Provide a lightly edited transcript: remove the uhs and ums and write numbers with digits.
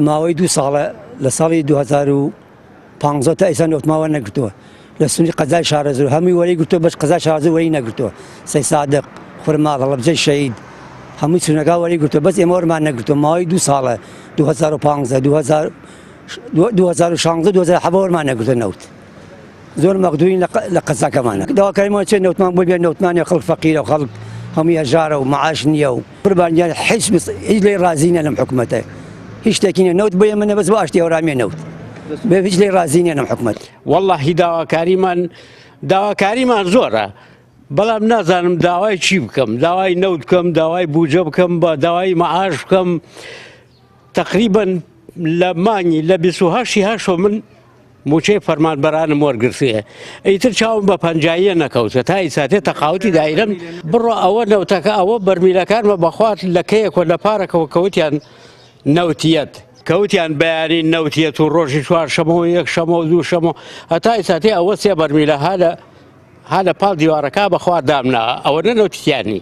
ماوەی 2 ساڵە لە ساڵی 2015 تا ئێستا نەوتماوە نەگرتووە لە سنووری قەزای شارە زۆر هەمووی وەری گرتووە بەس قەزای شارە زۆر وەری نەگرتووە سەی سادق خورما هەڵەبجەی شەهید هەمووی چونەکە وەری گرتووە بەس ئێمە وەرمان نەگرتووە ماوەی 2 ساڵە 2015 2016 2017 وەرمان نەگرتووە نەوت زۆر مەغدوورین لە قەزاکەمانە داواکاریمان چێت نەوتمان بۆ بێن نەوتمانی خەڵک فەقیرە و خەڵک هەمووی هەژارە و مەعاش نییە و قوربانیان هیچ لێ رازی نیە لەم حکومەتە هیچ شتێکی نیە نەوت بۆ ئێمە نەبەس بۆ ئاشتی هەورامێ نەوت هیچ لێ رازی نیە لەم حکومەت وەڵڵاهی داواکاریمان زۆرە بەڵام نازانم داوای چی بکەم داوای نەوت بکەم داوای بوجە بکەم بە داوای مەعاش بکەم تقریبا لە مانگی لە 28 من موچەی فەرمانبەرانم وەرگرتووە ئیتر چاوم بە پەنجاییە نەکەوتە تا ئیساتێ تەقاوەتی دایرەم بڕۆ ئەوە نەوتەکە ئەوە بەرمیلەکانمە بەخوات لە کەیەکۆ لە پارەکەەوە کەوتیان نەوتیەت کەوتیان بەیانی نەوتیەت و ڕۆژی 4 شەمە و 1 شەمە و 2 شەمە هەتا ئیساتێ ئەوە 3 بەرمیلە ها لە پاڵ دیوارەکە بەخوا دامنا ئەوە نەنەوتیانی